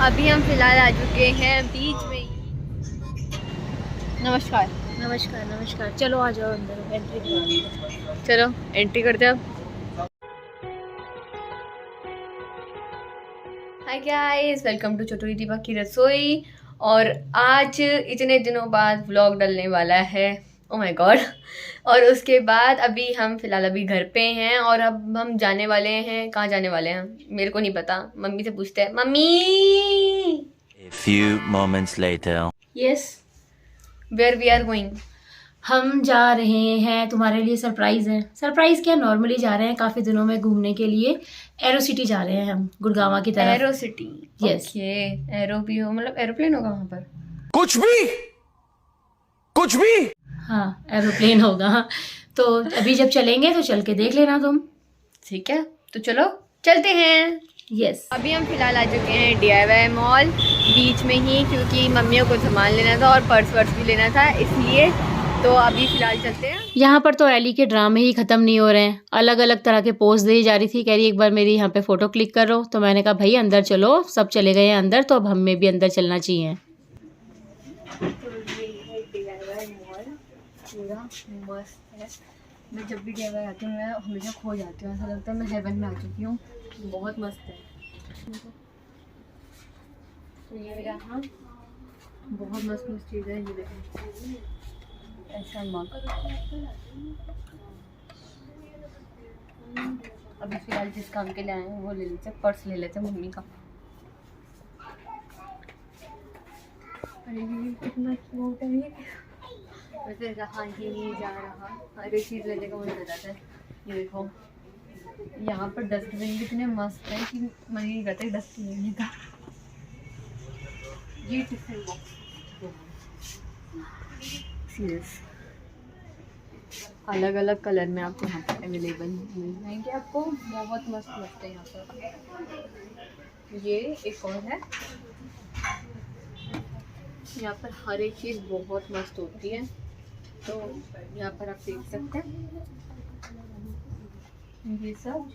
अभी हम फिलहाल आ चुके हैं बीच में ही। नमस्कार नमस्कार नमस्कार। चलो आ जाओ अंदर, एंट्री करो। चलो एंट्री करते हैं अब। हाय गाइस, वेलकम टू छोटू दीपा की रसोई। और आज इतने दिनों बाद व्लॉग डलने वाला है, ओ माय गॉड। और उसके बाद अभी हम फिलहाल अभी घर पे हैं और अब हम जाने वाले हैं। कहाँ जाने वाले हैं मेरे को नहीं पता, मम्मी से पूछते हैं। Mummy, A few moments later. Yes, where we are going? हम जा रहे हैं, तुम्हारे लिए सरप्राइज है। सरप्राइज क्या, नॉर्मली जा रहे हैं काफी दिनों में घूमने के लिए। एरो सिटी जा रहे हैं हम, गुड़गांव की तरफ। Arrow city? Yes. Okay, arrow भी हो मतलब एरोप्लेन होगा वहाँ पर? कुछ भी हाँ, एरोप्लेन होगा। तो अभी जब चलेंगे तो चल के देख लेना तुम। ठीक है, तो चलो चलते हैं। यस। अभी हम फिलहाल आ चुके हैं DIY मॉल बीच में ही, क्योंकि मम्मियों को सामान लेना था और पर्स वर्स भी लेना था, इसलिए तो अभी फिलहाल चलते हैं। यहाँ पर तो एली के ड्रामे ही खत्म नहीं हो रहे हैं। अलग अलग तरह के पोज दी जा रही थी, कह रही एक बार मेरी यहाँ पे फोटो क्लिक करो। तो मैंने कहा भाई अंदर चलो, सब चले गए हैं अंदर, तो अब हमें भी अंदर चलना चाहिए। तो ये है DIY मॉल, पूरा मस्त है। मैं जब भी DIY आती हूँ मैं हमेशा खो जाती हूँ, ऐसा लगता है मैं हेवन में आ चुकी हूँ। बहुत मस्त है। तो ये यहाँ बहुत मस्त मस्त चीज़ है, ये देखें, ऐसा मग। अभी फिलहाल जिस काम के लिए आए हैं वो ले लेते हैं, पर्स ले लेते हैं मम्मी का। अरे ये कितना क्यूट है ये। वैसे रहा ही नहीं जा रहा, हर एक चीज़ लेने का मन कर जाता है। ये देखो, यहाँ पर डस्टबिन भी इतने मस्त है कि मन ही नहीं करता डस्टबिन लेने का। ये टिफिन बॉक्स सीरियस अलग अलग कलर में आपको यहाँ पर अवेलेबल मिल जाएंगे। आपको बहुत मस्त मस्त है यहाँ पर। ये एक और है, यहाँ पर हर एक चीज़ बहुत मस्त होती है। तो यहाँ पर आप देख सकते हैं ये सब।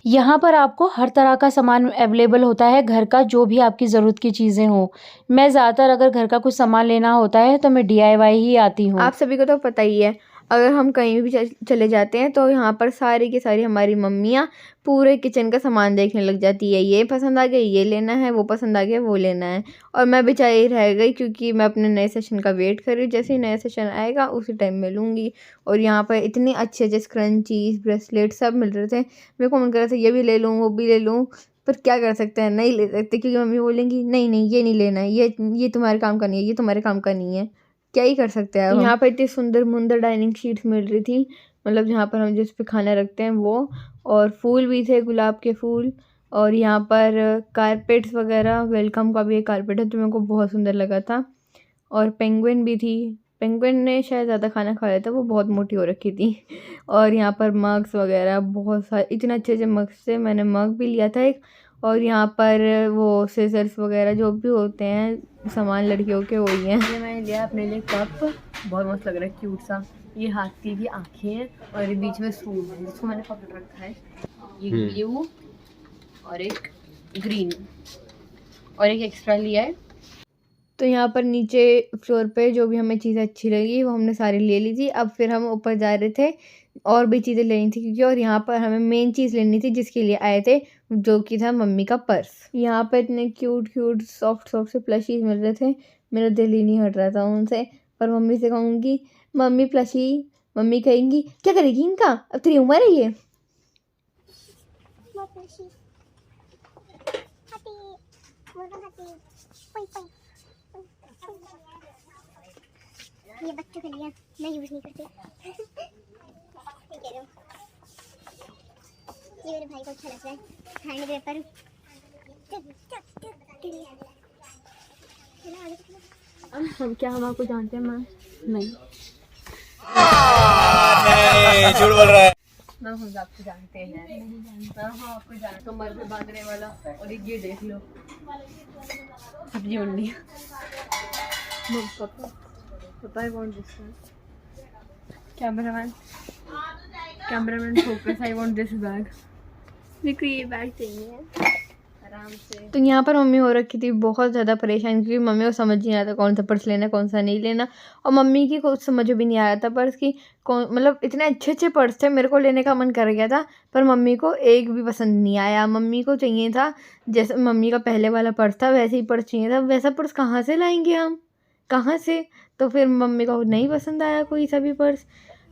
यहाँ पर आपको हर तरह का सामान अवेलेबल होता है, घर का जो भी आपकी ज़रूरत की चीज़ें हो। मैं ज़्यादातर अगर घर का कुछ सामान लेना होता है तो मैं DIY ही आती हूँ। आप सभी को तो पता ही है, अगर हम कहीं भी चले जाते हैं तो यहाँ पर सारी की सारी हमारी मम्मियाँ पूरे किचन का सामान देखने लग जाती है। ये पसंद आ गया ये लेना है, वो पसंद आ गया वो लेना है। और मैं बेचारी रह गई, क्योंकि मैं अपने नए सेशन का वेट कर रही हूँ। जैसे ही नया सेशन आएगा उसी टाइम में लूँगी। और यहाँ पर इतने अच्छे अच्छे स्क्रंचीज, ब्रेसलेट सब मिल रहे थे। मेरे को मन कर रहा था ये भी ले लूँ वो भी ले लूँ, पर क्या कर सकते हैं, नहीं ले सकते, क्योंकि मम्मी बोलेंगी नहीं नहीं ये नहीं लेना है, ये तुम्हारे काम का नहीं है, ये तुम्हारे काम का नहीं है। क्या ही कर सकते हैं। यहाँ पर इतनी सुंदर मुंदर डाइनिंग शीट्स मिल रही थी, मतलब जहाँ पर हम जिस पे खाना रखते हैं वो। और फूल भी थे, गुलाब के फूल। और यहाँ पर कारपेट्स वगैरह, वेलकम का भी एक कारपेट है जो मेरे को बहुत सुंदर लगा था। और पेंगुइन भी थी, पेंगुइन ने शायद ज़्यादा खाना खा लिया था, वो बहुत मोटी हो रखी थी। और यहाँ पर मग्स वगैरह बहुत सारे, इतने अच्छे अच्छे मग्स थे। मैंने मग भी लिया था एक। और यहाँ पर वो सीजर्स वगैरह जो भी होते हैं सामान लड़कियों के, वही हैं। ये मैंने लिया अपने लिए कप, बहुत मस्त लग रहा है, क्यूट सा। ये हाथी की आँखें हैं और ये बीच में सूट है जिसको मैंने पकड़ रखा है। ये ब्लू और एक ग्रीन और एक एक्स्ट्रा लिया है। तो यहाँ पर नीचे फ्लोर पे जो भी हमें चीज़ें अच्छी लगी वो हमने सारी ले ली थी। अब फिर हम ऊपर जा रहे थे और भी चीज़ें लेनी थी, क्योंकि और यहाँ पर हमें मेन चीज़ लेनी थी जिसके लिए आए थे, जो कि था मम्मी का पर्स। यहाँ पर इतने क्यूट क्यूट सॉफ्ट सॉफ्ट से प्लशीज मिल रहे थे, मेरा दिल ही नहीं हट रहा था उनसे। पर मम्मी से कहूँगी मम्मी प्लशी, मम्मी कहेंगी क्या करेगी इनका, अब तेरी उम्र है ये। ये बच्चों के लिए मैं यूज नहीं करती। ये मेरे भाई को अच्छा लग रहा है खाने के पर। हम क्या, हम आपको जानते हैं? मैं नहीं, झूठ बोल रहा है। मैं हम आपको जानते हैं। हाँ आपको जानते, कमर पे बांधने वाला। और ये देख लो, सब्जी मंडी। पापा I want this one. Cameraman focus, I want this bag. मेरे को ये बैग चाहिए। तो यहाँ पर मम्मी हो रखी थी बहुत ज़्यादा परेशान, क्योंकि मम्मी को समझ नहीं आता कौन सा पर्स लेना कौन सा नहीं लेना। और मम्मी की कुछ समझ भी नहीं आया था पर्स की कौन, मतलब इतने अच्छे अच्छे पर्स थे, मेरे को लेने का मन कर गया था, पर मम्मी को एक भी पसंद नहीं आया। मम्मी को चाहिए था जैसे मम्मी का पहले वाला पर्स था वैसे ही पर्स चाहिए था। वैसा पर्स कहाँ से लाएंगे हम, कहाँ से? तो फिर मम्मी को नहीं पसंद आया कोई सा भी पर्स,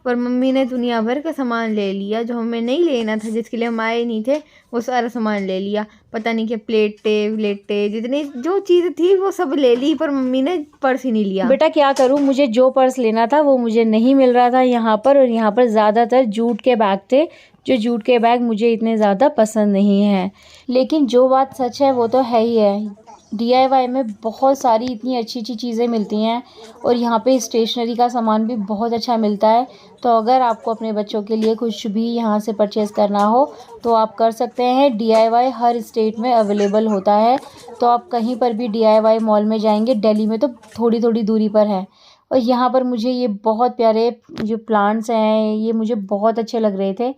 पर मम्मी ने दुनिया भर का सामान ले लिया जो हमें नहीं लेना था, जिसके लिए हम आए नहीं थे, वो सारा सामान ले लिया। पता नहीं क्या प्लेटें व्लेटें जितनी जो चीज़ थी वो सब ले ली, पर मम्मी ने पर्स ही नहीं लिया। बेटा क्या करूँ, मुझे जो पर्स लेना था वो मुझे नहीं मिल रहा था यहाँ पर। और यहाँ पर ज़्यादातर जूट के बैग थे, जो जूट के बैग मुझे इतने ज़्यादा पसंद नहीं हैं। लेकिन जो बात सच है वो तो है ही है, DIY में बहुत सारी इतनी अच्छी अच्छी चीज़ें मिलती हैं। और यहाँ पे स्टेशनरी का सामान भी बहुत अच्छा मिलता है। तो अगर आपको अपने बच्चों के लिए कुछ भी यहाँ से परचेज़ करना हो तो आप कर सकते हैं। DIY हर स्टेट में अवेलेबल होता है, तो आप कहीं पर भी DIY मॉल में जाएंगे, दिल्ली में तो थोड़ी थोड़ी दूरी पर है। और यहाँ पर मुझे ये बहुत प्यारे जो प्लांट्स हैं ये मुझे बहुत अच्छे लग रहे थे,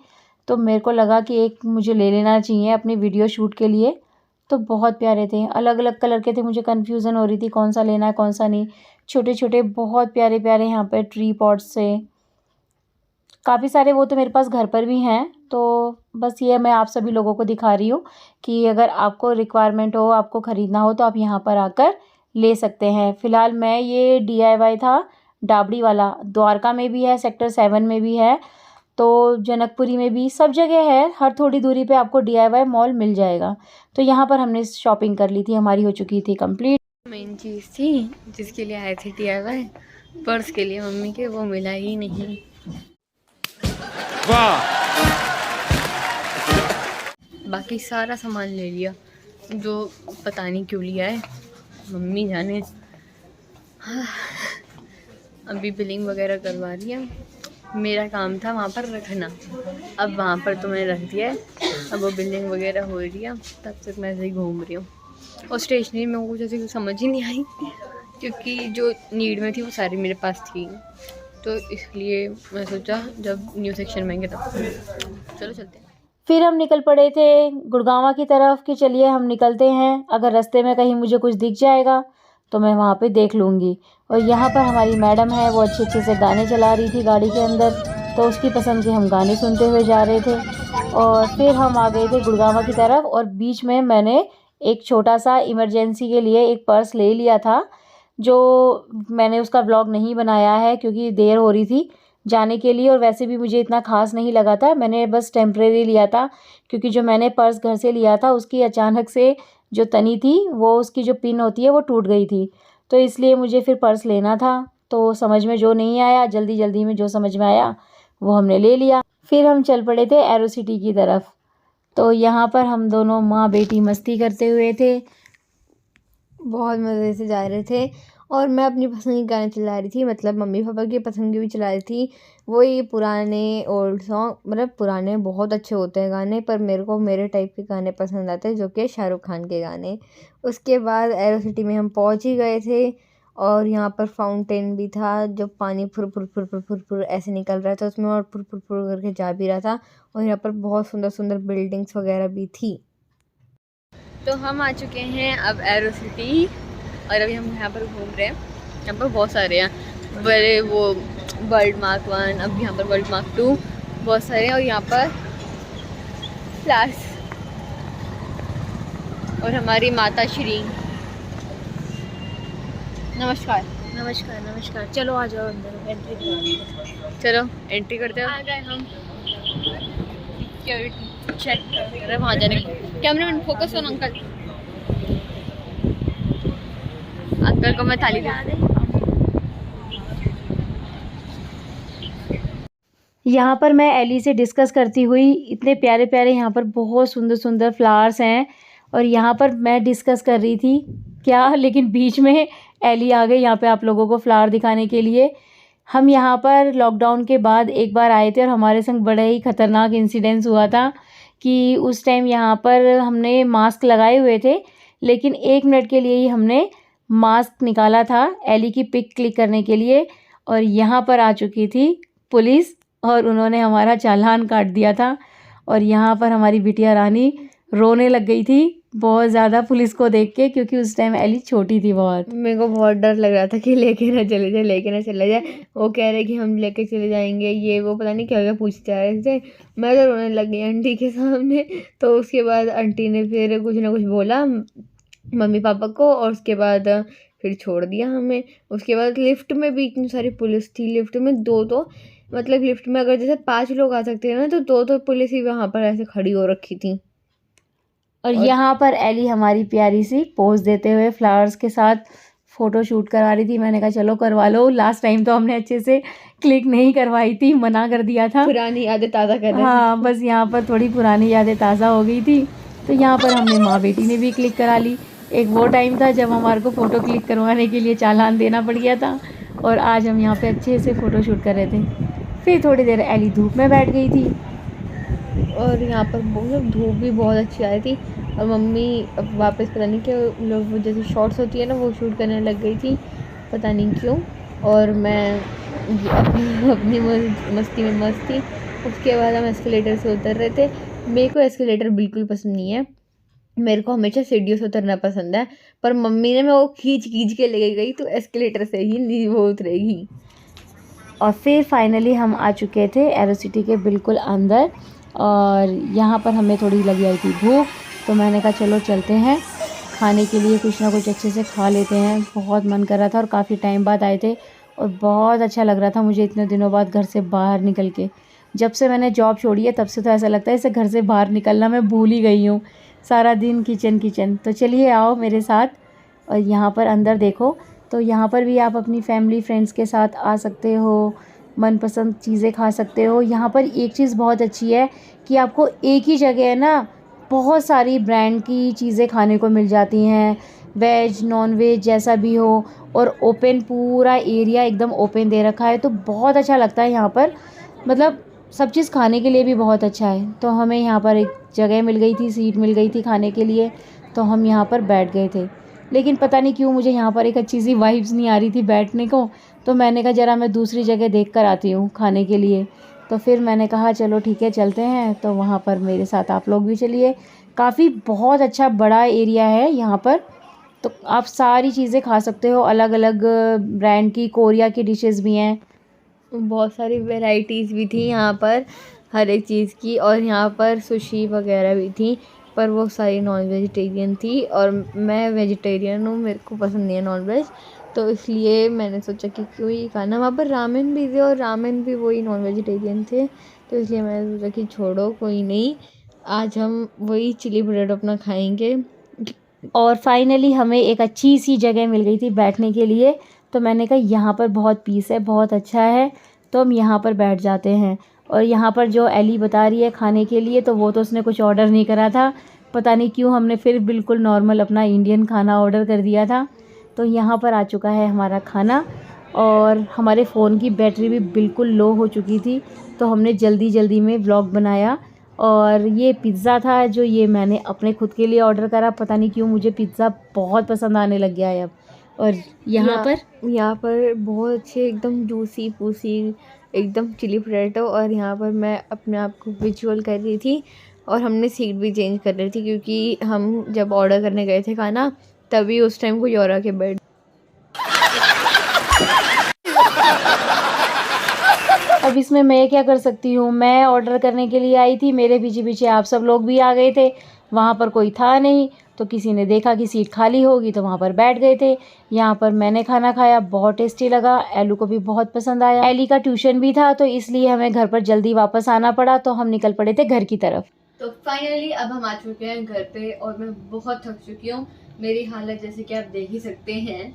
तो मेरे को लगा कि एक मुझे ले लेना चाहिए अपनी वीडियो शूट के लिए। तो बहुत प्यारे थे, अलग अलग कलर के थे, मुझे कन्फ्यूज़न हो रही थी कौन सा लेना है कौन सा नहीं। छोटे छोटे बहुत प्यारे प्यारे यहाँ पर ट्री पॉट्स से काफ़ी सारे, वो तो मेरे पास घर पर भी हैं। तो बस ये मैं आप सभी लोगों को दिखा रही हूँ कि अगर आपको रिक्वायरमेंट हो, आपको ख़रीदना हो तो आप यहाँ पर आकर ले सकते हैं। फ़िलहाल मैं ये DIY था डाबड़ी वाला, द्वारका में भी है, सेक्टर 7 में भी है, तो जनकपुरी में भी, सब जगह है। हर थोड़ी दूरी पे आपको DIY मॉल मिल जाएगा। तो यहाँ पर हमने शॉपिंग कर ली थी, हमारी हो चुकी थी कंप्लीट। मेन चीज़ थी जिसके लिए आए थे DIY, पर्स के लिए मम्मी के, वो मिला ही नहीं। वाह। बाकी सारा सामान ले लिया, जो पता नहीं क्यों लिया है, मम्मी जाने। अभी बिलिंग वगैरह करवा लिया, मेरा काम था वहाँ पर रखना, अब वहाँ पर तो मैंने रख दिया है। अब वो बिलिंग वगैरह हो रही है, तब तक मैं ऐसे ही घूम रही हूँ। और स्टेशनरी में कुछ ऐसे समझ ही नहीं आई, क्योंकि जो नीड में थी वो सारी मेरे पास थी, तो इसलिए मैं सोचा जब न्यू सेक्शन में आएंगे तब चलो चलते हैं। फिर हम निकल पड़े थे गुड़गांवा की तरफ कि चलिए हम निकलते हैं, अगर रास्ते में कहीं मुझे कुछ दिख जाएगा तो मैं वहाँ पे देख लूँगी। और यहाँ पर हमारी मैडम है, वो अच्छे अच्छे से गाने चला रही थी गाड़ी के अंदर, तो उसकी पसंद के हम गाने सुनते हुए जा रहे थे। और फिर हम आ गए थे गुड़गांवा की तरफ, और बीच में मैंने एक छोटा सा इमरजेंसी के लिए एक पर्स ले लिया था, जो मैंने उसका व्लॉग नहीं बनाया है क्योंकि देर हो रही थी जाने के लिए, और वैसे भी मुझे इतना खास नहीं लगा था, मैंने बस टेम्परेरी लिया था। क्योंकि जो मैंने पर्स घर से लिया था उसकी अचानक से जो तनी थी, वो उसकी जो पिन होती है वो टूट गई थी, तो इसलिए मुझे फिर पर्स लेना था। तो समझ में जो नहीं आया, जल्दी जल्दी में जो समझ में आया वो हमने ले लिया। फिर हम चल पड़े थे एरो सिटी की तरफ। तो यहाँ पर हम दोनों माँ बेटी मस्ती करते हुए थे, बहुत मज़े से जा रहे थे। और मैं अपनी पसंद के गाने चला रही थी, मतलब मम्मी पापा की पसंद के भी चला रही थी। वो ये पुराने ओल्ड सॉन्ग, मतलब पुराने बहुत अच्छे होते हैं गाने, पर मेरे को मेरे टाइप के गाने पसंद आते हैं, जो कि शाहरुख खान के गाने। उसके बाद एरो सिटी में हम पहुंच ही गए थे, और यहाँ पर फाउंटेन भी था, जो पानी फुर फुर फुर फुर फुर फुर ऐसे निकल रहा था उसमें, और फुर फुर फुर करके जा भी रहा था। और यहाँ पर बहुत सुंदर सुंदर बिल्डिंग्स वगैरह भी थी। तो हम आ चुके हैं अब एरो सिटी, और अभी हम यहाँ पर घूम रहे हैं। यहाँ पर बहुत सारे हैं, बड़े वो वर्ल्ड मार्क 1, अब यहाँ पर वर्ल्ड मार्क 2 बहुत सारे हैं। और यहाँ पर फ्लैश, और हमारी माता श्री, नमस्कार नमस्कार नमस्कार, चलो आ जाओ अंदर, एंट्री चलो एंट्री करते हैं। आ गए हम, सिक्योरिटी चेक कर रहे हैं वहाँ जाने। Cameraman focus on uncle, uncle को मैं थाली दे। यहाँ पर मैं एली से डिस्कस करती हुई, इतने प्यारे प्यारे यहाँ पर बहुत सुंदर सुंदर फ्लावर्स हैं, और यहाँ पर मैं डिस्कस कर रही थी क्या, लेकिन बीच में एली आ गई यहाँ पे आप लोगों को फ्लावर दिखाने के लिए। हम यहाँ पर लॉकडाउन के बाद एक बार आए थे, और हमारे संग बड़ा ही ख़तरनाक इंसिडेंस हुआ था कि उस टाइम यहाँ पर हमने मास्क लगाए हुए थे, लेकिन 1 मिनट के लिए ही हमने मास्क निकाला था एली की पिक क्लिक करने के लिए, और यहाँ पर आ चुकी थी पुलिस, और उन्होंने हमारा चालान काट दिया था। और यहाँ पर हमारी बिटिया रानी रोने लग गई थी बहुत ज़्यादा पुलिस को देख के, क्योंकि उस टाइम एली छोटी थी बहुत। मेरे को बहुत डर लग रहा था कि लेके ना चले जाए, लेके ना चले जाए। वो कह रहे कि हम लेके चले जाएंगे, ये वो पता नहीं क्या क्या पूछते आ रहे थे। मैं तो रोने लग गई आंटी के सामने। तो उसके बाद आंटी ने फिर कुछ ना कुछ बोला मम्मी पापा को, और उसके बाद फिर छोड़ दिया हमें। उसके बाद लिफ्ट में भी इतनी सारी पुलिस थी। लिफ्ट में दो मतलब लिफ्ट में अगर जैसे 5 लोग आ सकते हैं ना, तो दो पुलिस ही वहाँ पर ऐसे खड़ी हो रखी थी। और यहाँ पर एली हमारी प्यारी सी पोज देते हुए फ्लावर्स के साथ फ़ोटो शूट करवा रही थी। मैंने कहा चलो करवा लो, लास्ट टाइम तो हमने अच्छे से क्लिक नहीं करवाई थी, मना कर दिया था। पुरानी यादें ताज़ा कर रहे थे। हाँ, बस यहाँ पर थोड़ी पुरानी यादें ताज़ा हो गई थी। तो यहाँ पर हमने माँ बेटी ने भी क्लिक करा ली। एक वो टाइम था जब हमारे को फ़ोटो क्लिक करवाने के लिए चालान देना पड़ गया था, और आज हम यहाँ पे अच्छे से फ़ोटो शूट कर रहे थे। फिर थोड़ी देर एली धूप में बैठ गई थी, और यहाँ पर बहुत धूप भी बहुत अच्छी आ रही थी। और मम्मी अब वापस पता नहीं क्यों लोग जैसे शॉर्ट्स होती है ना, वो शूट करने लग गई थी, पता नहीं क्यों। और मैं अपनी मस्ती में मस्त थी। उसके बाद हम एस्केलेटर से उतर रहे थे। मेरे को एस्केलेटर बिल्कुल पसंद नहीं है, मेरे को हमेशा सीढ़ियों से उतरना पसंद है। पर मम्मी ने मैं वो खींच के लेके गई, तो एस्केलेटर से ही वो उतरेगी। और फिर फाइनली हम आ चुके थे एरोसिटी के बिल्कुल अंदर। और यहाँ पर हमें थोड़ी लगी आई थी भूख, तो मैंने कहा चलो चलते हैं खाने के लिए, कुछ ना कुछ अच्छे से खा लेते हैं। बहुत मन कर रहा था और काफ़ी टाइम बाद आए थे, और बहुत अच्छा लग रहा था मुझे इतने दिनों बाद घर से बाहर निकल के। जब से मैंने जॉब छोड़ी है तब से तो ऐसा लगता है जैसे घर से बाहर निकलना मैं भूल ही गई हूँ। सारा दिन किचन। तो चलिए आओ मेरे साथ। और यहाँ पर अंदर देखो, तो यहाँ पर भी आप अपनी फैमिली फ्रेंड्स के साथ आ सकते हो, मनपसंद चीज़ें खा सकते हो। यहाँ पर एक चीज़ बहुत अच्छी है कि आपको एक ही जगह है ना बहुत सारी ब्रांड की चीज़ें खाने को मिल जाती हैं, वेज नॉन वेज जैसा भी हो। और ओपन पूरा एरिया एकदम ओपन दे रखा है, तो बहुत अच्छा लगता है यहाँ पर। मतलब सब चीज़ खाने के लिए भी बहुत अच्छा है। तो हमें यहाँ पर एक जगह मिल गई थी, सीट मिल गई थी खाने के लिए, तो हम यहाँ पर बैठ गए थे। लेकिन पता नहीं क्यों मुझे यहाँ पर एक अच्छी सी वाइब्स नहीं आ रही थी बैठने को, तो मैंने कहा ज़रा मैं दूसरी जगह देख कर आती हूँ खाने के लिए। तो फिर मैंने कहा चलो ठीक है चलते हैं, तो वहाँ पर मेरे साथ आप लोग भी चलिए। काफ़ी बहुत अच्छा बड़ा एरिया है यहाँ पर, तो आप सारी चीज़ें खा सकते हो। अलग अलग ब्रांड की कोरिया की डिशेस भी हैं, बहुत सारी वैरायटीज़ भी थी यहाँ पर हर एक चीज़ की। और यहाँ पर सुशी वगैरह भी थी, पर वो सारी नॉन वेजिटेरियन थी, और मैं वेजिटेरियन हूँ, मेरे को पसंद नहीं है नॉन वेज। तो इसलिए मैंने सोचा कि क्यों ही खाना। वहाँ पर रामेन भी थे, और रामेन भी वही नॉन वेजिटेरियन थे, तो इसलिए मैंने सोचा कि छोड़ो कोई नहीं, आज हम वही चिली पोटैटो अपना खाएंगे। और फाइनली हमें एक अच्छी सी जगह मिल गई थी बैठने के लिए। तो मैंने कहा यहाँ पर बहुत पीस है, बहुत अच्छा है, तो हम यहाँ पर बैठ जाते हैं। और यहाँ पर जो एली बता रही है खाने के लिए, तो वो तो उसने कुछ ऑर्डर नहीं करा था, पता नहीं क्यों हमने फिर बिल्कुल नॉर्मल अपना इंडियन खाना ऑर्डर कर दिया था। तो यहाँ पर आ चुका है हमारा खाना, और हमारे फ़ोन की बैटरी भी बिल्कुल लो हो चुकी थी, तो हमने जल्दी में व्लॉग बनाया। और ये पिज़्ज़ा था जो ये मैंने अपने खुद के लिए ऑर्डर करा, पता नहीं क्यों मुझे पिज़्ज़ा बहुत पसंद आने लग गया है अब। और यहाँ पर बहुत अच्छे एकदम जूसी पूसी एकदम चिली पोटैटो। और यहाँ पर मैं अपने आप को विजुअल कर रही थी, और हमने सीट भी चेंज कर रही थी, क्योंकि हम जब ऑर्डर करने गए थे खाना, तभी उस टाइम कोई और आके बैठ। अब इसमें मैं क्या कर सकती हूँ, मैं ऑर्डर करने के लिए आई थी, मेरे पीछे आप सब लोग भी आ गए थे। वहाँ पर कोई था नहीं, तो किसी ने देखा कि सीट खाली होगी तो वहाँ पर बैठ गए थे। यहाँ पर मैंने खाना खाया, बहुत टेस्टी लगा, एलू को भी बहुत पसंद आया। एली का ट्यूशन भी था, तो इसलिए हमें घर पर जल्दी वापस आना पड़ा, तो हम निकल पड़े थे घर की तरफ। तो फाइनली अब हम आ चुके हैं घर पे, और मैं बहुत थक चुकी हूँ। मेरी हालत जैसे कि आप देख ही सकते हैं।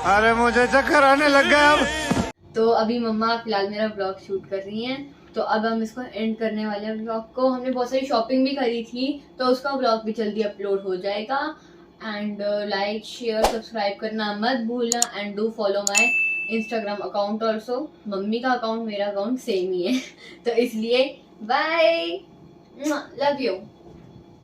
अरे मुझे चक्कर आने लग गया अब। तो अभी मम्मा फिलहाल मेरा ब्लॉग शूट कर रही हैं, तो अब हम इसको एंड करने वाले हैं ब्लॉग को। हमने बहुत सारी शॉपिंग भी करी थी, तो उसका ब्लॉग भी जल्दी अपलोड हो जाएगा। एंड लाइक शेयर सब्सक्राइब करना मत भूलना, and do follow my Instagram account also. Mummy का अकाउंट मेरा अकाउंट सेम ही है तो इसलिए बाय, लव यू।